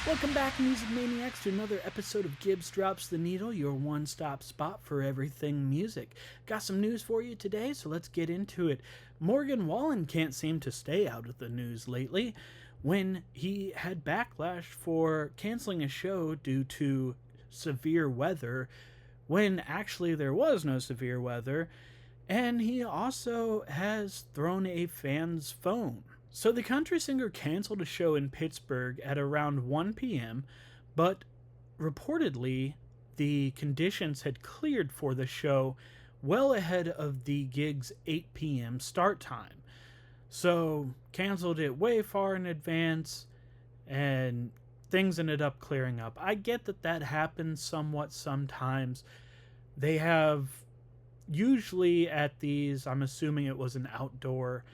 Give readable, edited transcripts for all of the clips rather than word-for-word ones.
Welcome back, Music Maniacs, to another episode of Gibbs Drops the Needle, your one-stop spot for everything music. Got some news for you today, so let's get into it. Morgan Wallen can't seem to stay out of the news lately when he had backlash for canceling a show due to severe weather, when actually there was no severe weather, and he also has thrown a fan's phone. So the country singer canceled a show in Pittsburgh at around 1 p.m., but reportedly the conditions had cleared for the show well ahead of the gig's 8 p.m. start time. So canceled it way far in advance, and things ended up clearing up. I get that happens somewhat sometimes. They have, usually at these, I'm assuming it was an outdoor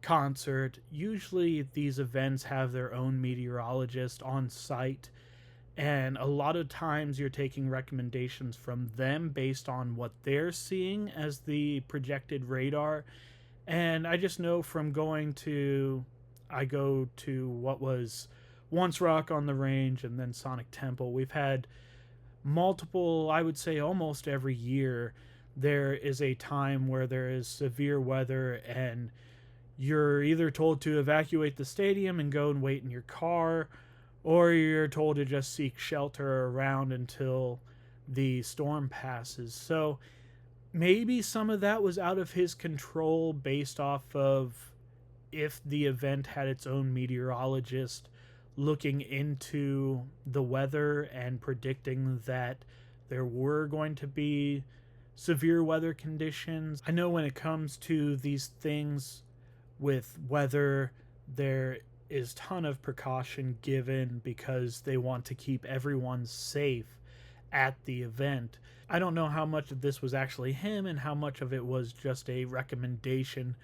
concert, usually these events have their own meteorologist on site, and a lot of times you're taking recommendations from them based on what they're seeing as the projected radar. And I just know from I go to what was once Rock on the Range and then Sonic Temple, we've had multiple, I would say almost every year, there is a time where there is severe weather and you're either told to evacuate the stadium and go and wait in your car, or you're told to just seek shelter around until the storm passes. So maybe some of that was out of his control based off of if the event had its own meteorologist looking into the weather and predicting that there were going to be severe weather conditions. I know when it comes to these things with weather, there is a ton of precaution given because they want to keep everyone safe at the event. I don't know how much of this was actually him and how much of it was just a recommendation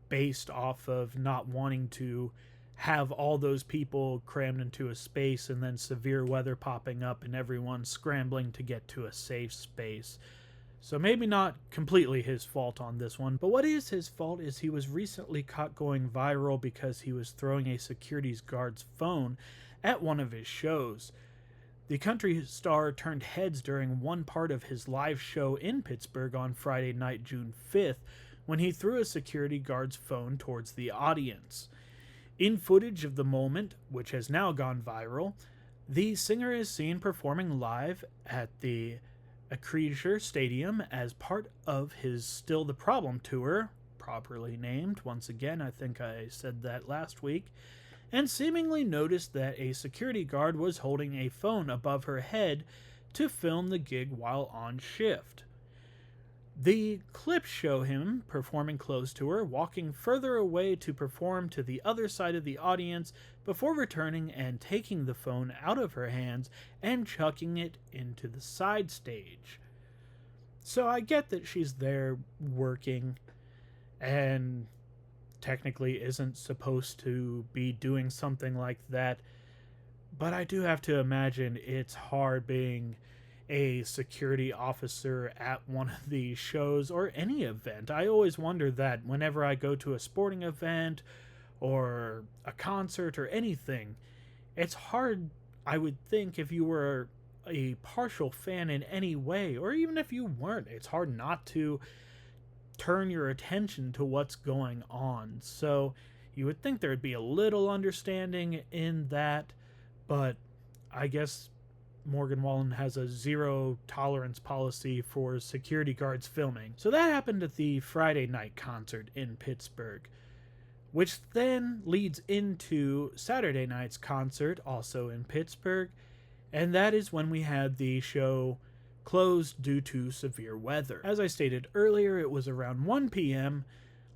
based off of not wanting to have all those people crammed into a space and then severe weather popping up and everyone scrambling to get to a safe space. So maybe not completely his fault on this one, but what is his fault is he was recently caught going viral because he was throwing a security guard's phone at one of his shows. The country star turned heads during one part of his live show in Pittsburgh on Friday night, June 5th, when he threw a security guard's phone towards the audience. In footage of the moment, which has now gone viral, the singer is seen performing live at the Acrisure Stadium as part of his Still the Problem tour, properly named. Once again, I think I said that last week, and seemingly noticed that a security guard was holding a phone above her head to film the gig while on shift. The clips show him performing close to her, walking further away to perform to the other side of the audience before returning and taking the phone out of her hands and chucking it into the side stage. So I get that she's there working and technically isn't supposed to be doing something like that, but I do have to imagine it's hard being a security officer at one of these shows or any event. I always wonder that whenever I go to a sporting event or a concert or anything, it's hard, I would think, if you were a partial fan in any way, or even if you weren't, it's hard not to turn your attention to what's going on. So you would think there'd be a little understanding in that, but I guess Morgan Wallen has a zero tolerance policy for security guards filming. So that happened at the Friday night concert in Pittsburgh, which then leads into Saturday night's concert, also in Pittsburgh, and that is when we had the show closed due to severe weather. As I stated earlier, it was around 1 p.m.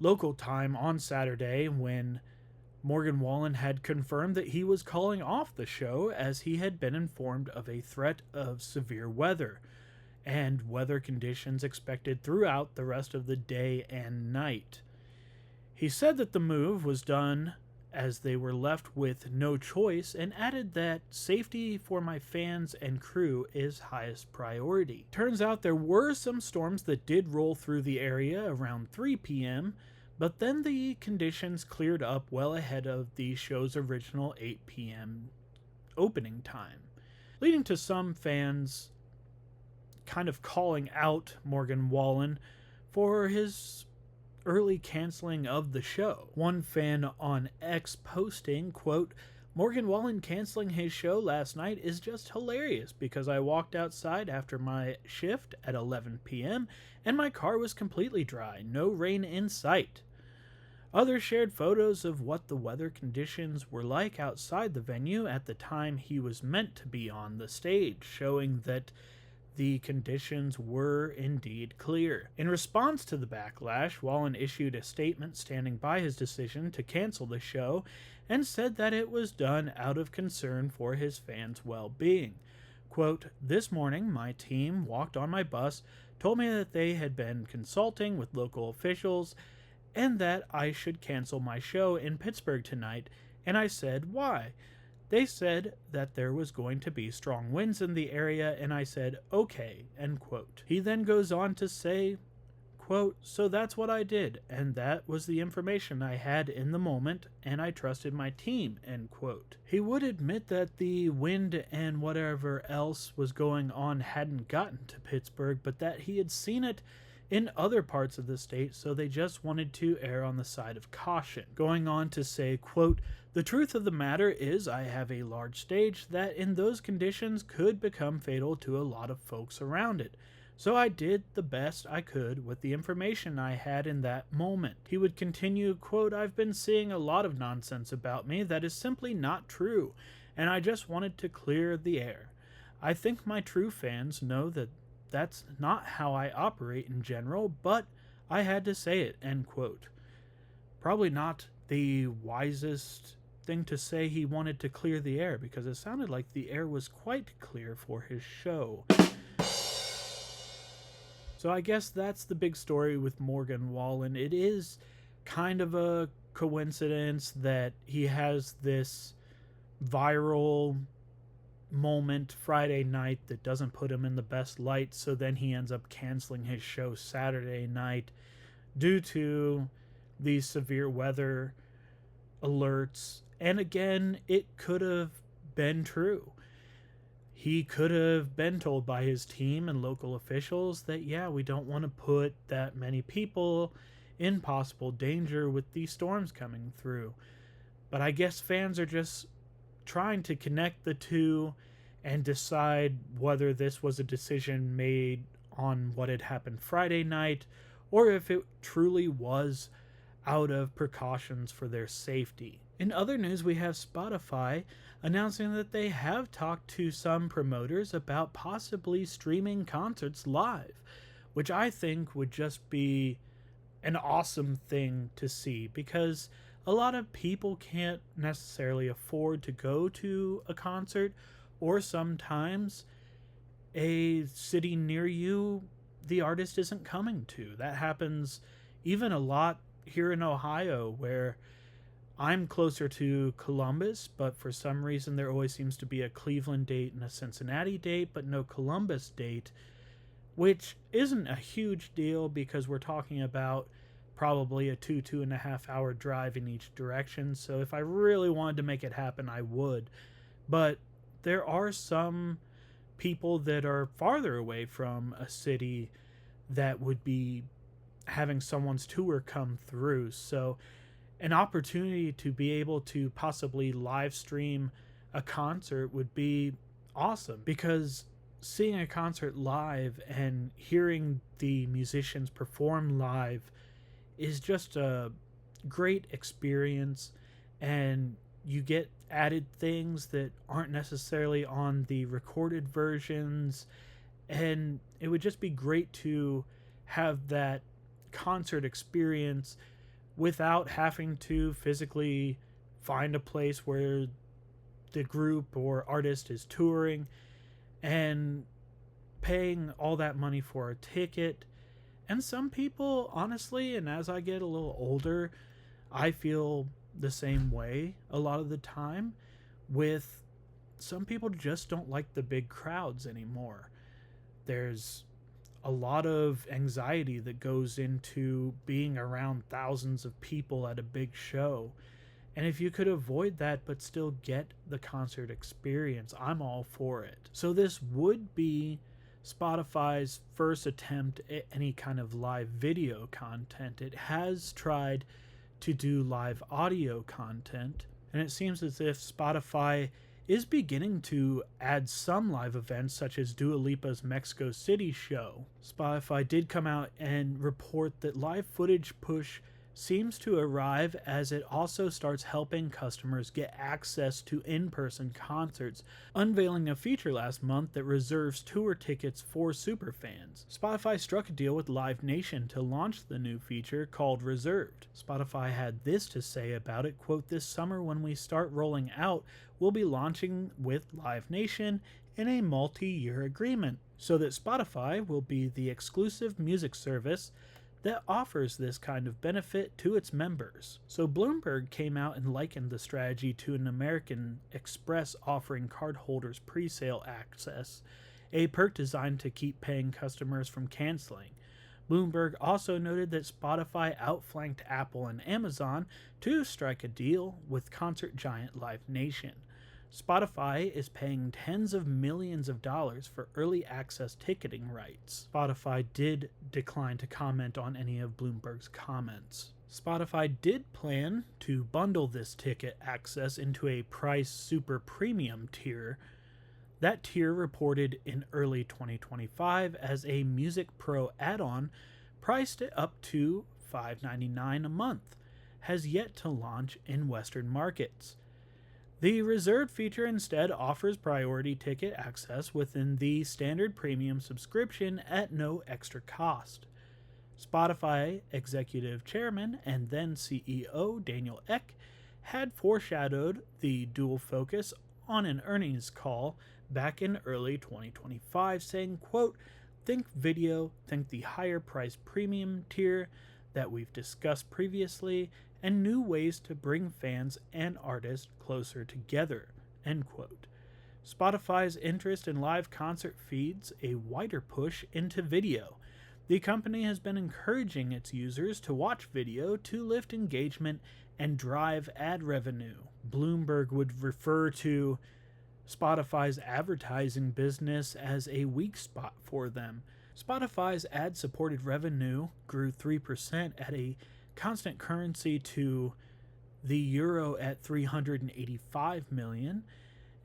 local time on Saturday when Morgan Wallen had confirmed that he was calling off the show as he had been informed of a threat of severe weather and weather conditions expected throughout the rest of the day and night. He said that the move was done as they were left with no choice and added that safety for my fans and crew is highest priority. Turns out there were some storms that did roll through the area around 3 p.m., but then the conditions cleared up well ahead of the show's original 8 p.m. opening time, leading to some fans kind of calling out Morgan Wallen for his early canceling of the show. One fan on X posting, quote, "Morgan Wallen canceling his show last night is just hilarious because I walked outside after my shift at 11 p.m. and my car was completely dry, no rain in sight." Others shared photos of what the weather conditions were like outside the venue at the time he was meant to be on the stage, showing that the conditions were indeed clear. In response to the backlash, Wallen issued a statement standing by his decision to cancel the show and said that it was done out of concern for his fans' well-being. Quote, "This morning, my team walked on my bus, told me that they had been consulting with local officials and that I should cancel my show in Pittsburgh tonight, and I said, why? They said that there was going to be strong winds in the area, and I said, okay," end quote. He then goes on to say, quote, "So that's what I did, and that was the information I had in the moment, and I trusted my team," end quote. He would admit that the wind and whatever else was going on hadn't gotten to Pittsburgh, but that he had seen it in other parts of the state, so they just wanted to err on the side of caution. Going on to say, quote, "The truth of the matter is I have a large stage that in those conditions could become fatal to a lot of folks around it. So I did the best I could with the information I had in that moment." He would continue, quote, "I've been seeing a lot of nonsense about me that is simply not true, and I just wanted to clear the air. I think my true fans know that that's not how I operate in general, but I had to say it," end quote. Probably not the wisest thing to say he wanted to clear the air, because it sounded like the air was quite clear for his show. So I guess that's the big story with Morgan Wallen. It is kind of a coincidence that he has this viral moment Friday night that doesn't put him in the best light, so then he ends up canceling his show Saturday night due to these severe weather alerts. And again, it could have been true. He could have been told by his team and local officials that, yeah, we don't want to put that many people in possible danger with these storms coming through. But I guess fans are just trying to connect the two and decide whether this was a decision made on what had happened Friday night, or if it truly was out of precautions for their safety. In other news, we have Spotify announcing that they have talked to some promoters about possibly streaming concerts live, which I think would just be an awesome thing to see, because a lot of people can't necessarily afford to go to a concert, or sometimes a city near you the artist isn't coming to. That happens even a lot here in Ohio, where I'm closer to Columbus, but for some reason there always seems to be a Cleveland date and a Cincinnati date, but no Columbus date, which isn't a huge deal because we're talking about probably a 2.5 hour drive in each direction. So if I really wanted to make it happen, I would. But there are some people that are farther away from a city that would be having someone's tour come through. So an opportunity to be able to possibly live stream a concert would be awesome, because seeing a concert live and hearing the musicians perform live is just a great experience, and you get added things that aren't necessarily on the recorded versions, and it would just be great to have that concert experience without having to physically find a place where the group or artist is touring and paying all that money for a ticket. And some people, honestly, and as I get a little older, I feel the same way a lot of the time. With some people just don't like the big crowds anymore. There's a lot of anxiety that goes into being around thousands of people at a big show, And if you could avoid that but still get the concert experience, I'm all for it. So this would be Spotify's first attempt at any kind of live video content. It has tried to do live audio content, and it seems as if Spotify is beginning to add some live events such as Dua Lipa's Mexico City show. Spotify did come out and report that live footage push seems to arrive as it also starts helping customers get access to in-person concerts, unveiling a feature last month that reserves tour tickets for superfans. Spotify struck a deal with Live Nation to launch the new feature called Reserved. Spotify had this to say about it, quote, "This summer when we start rolling out, we'll be launching with Live Nation in a multi-year agreement, so that Spotify will be the exclusive music service that offers this kind of benefit to its members." So Bloomberg came out and likened the strategy to an American Express offering cardholders pre-sale access, a perk designed to keep paying customers from canceling. Bloomberg also noted that Spotify outflanked Apple and Amazon to strike a deal with concert giant Live Nation. Spotify is paying tens of millions of dollars for early access ticketing rights. Spotify did decline to comment on any of Bloomberg's comments. Spotify did plan to bundle this ticket access into a price super premium tier. That tier reported in early 2025 as a Music Pro add-on priced at up to $5.99 a month, has yet to launch in Western markets. The reserved feature instead offers priority ticket access within the standard premium subscription at no extra cost. Spotify executive chairman and then CEO Daniel Ek had foreshadowed the dual focus on an earnings call back in early 2025, saying, quote, "Think video, think the higher price premium tier that we've discussed previously, and new ways to bring fans and artists closer together," end quote. Spotify's interest in live concert feeds a wider push into video. The company has been encouraging its users to watch video to lift engagement and drive ad revenue. Bloomberg would refer to Spotify's advertising business as a weak spot for them. Spotify's ad-supported revenue grew 3% at a constant currency to the euro at 385 million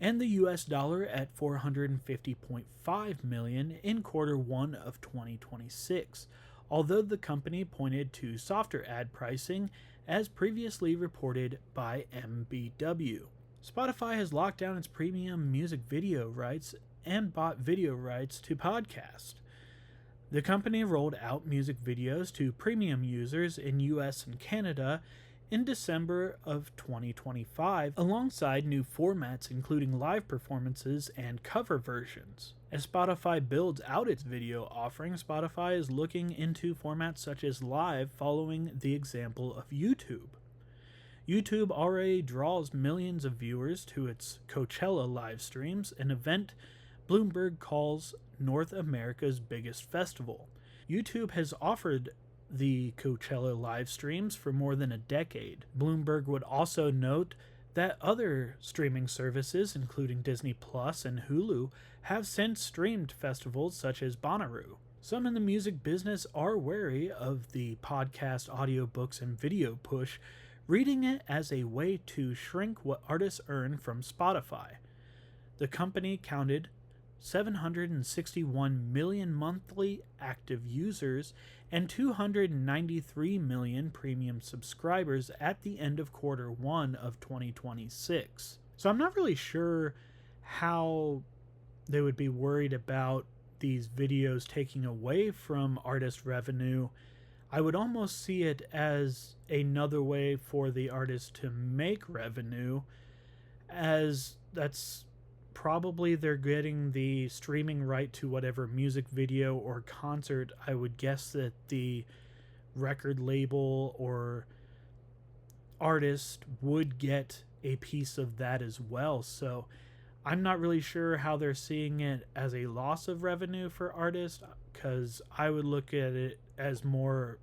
and the US dollar at 450.5 million in quarter 1 of 2026, although the company pointed to softer ad pricing as previously reported by MBW. Spotify has locked down its premium music video rights and bought video rights to podcast. The company rolled out music videos to premium users in US and Canada in December of 2025, alongside new formats including live performances and cover versions. As Spotify builds out its video offering, Spotify is looking into formats such as live, following the example of YouTube. YouTube already draws millions of viewers to its Coachella live streams, an event Bloomberg calls North America's biggest festival. YouTube has offered the Coachella live streams for more than a decade. Bloomberg would also note that other streaming services, including Disney Plus and Hulu, have since streamed festivals such as Bonnaroo. Some in the music business are wary of the podcast, audiobooks, and video push, reading it as a way to shrink what artists earn from Spotify. The company counted 761 million monthly active users and 293 million premium subscribers at the end of quarter 1 of 2026. So I'm not really sure how they would be worried about these videos taking away from artist revenue. I would almost see it as another way for the artist to make revenue, as that's probably they're getting the streaming right to whatever music video or concert. I would guess that the record label or artist would get a piece of that as well. So I'm not really sure how they're seeing it as a loss of revenue for artists, because I would look at it as more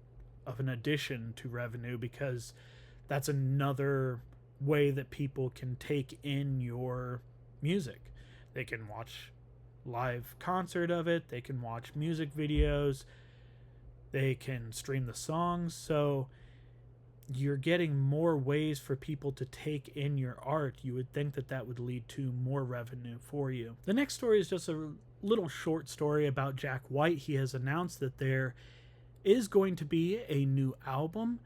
of an addition to revenue, because that's another way that people can take in your music. They can watch live concert of it, they can watch music videos, they can stream the songs. So you're getting more ways for people to take in your art. You would think that that would lead to more revenue for you. The next story is just a little short story about Jack White. He has announced that there is going to be a new album.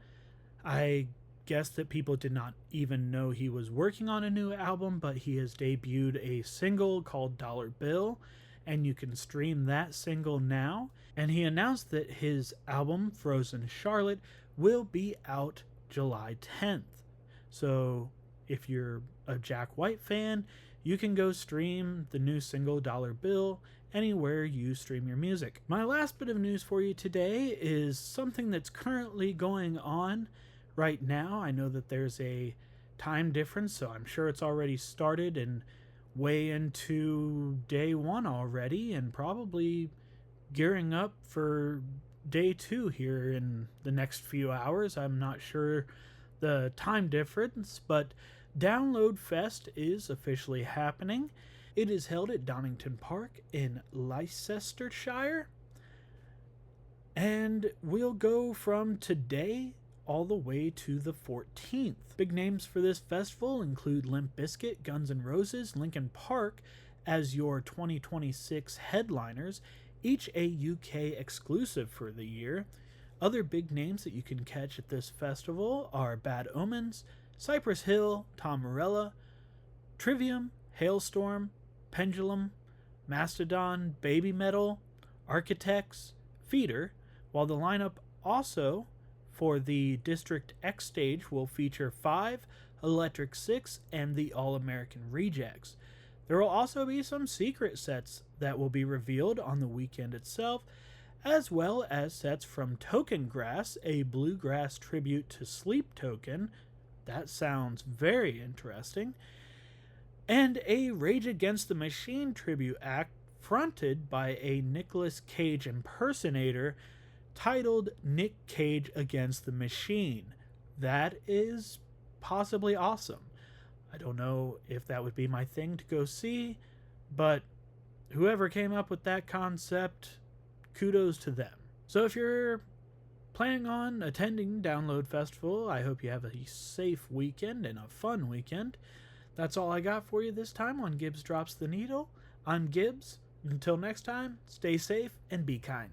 I guess that people did not even know he was working on a new album, but he has debuted a single called Dollar Bill, and you can stream that single now. And he announced that his album, Frozen Charlotte, will be out July 10th. So if you're a Jack White fan, you can go stream the new single Dollar Bill anywhere you stream your music. My last bit of news for you today is something that's currently going on right now. I know that there's a time difference, so I'm sure it's already started and way into day one already, and probably gearing up for day two here in the next few hours. I'm not sure the time difference, but Download Fest is officially happening. It is held at Donington Park in Leicestershire, and we'll go from today all the way to the 14th. Big names for this festival include Limp Bizkit, Guns N' Roses, Linkin Park as your 2026 headliners, each a UK exclusive for the year. Other big names that you can catch at this festival are Bad Omens, Cypress Hill, Tom Morello, Trivium, Hailstorm, Pendulum, Mastodon, Baby Metal, Architects, Feeder, while the lineup also for the District X stage will feature Five, Electric Six, and the All American Rejects. There will also be some secret sets that will be revealed on the weekend itself, as well as sets from Token Grass, a bluegrass tribute to Sleep Token. That sounds very interesting. And a Rage Against the Machine tribute act fronted by a Nicolas Cage impersonator titled Nick Cage Against the Machine. That is possibly awesome. I don't know if that would be my thing to go see, but whoever came up with that concept, kudos to them. So if you're planning on attending Download Festival, I hope you have a safe weekend and a fun weekend. That's all I got for you this time on Gibbs Drops the Needle. I'm Gibbs. Until next time, stay safe and be kind.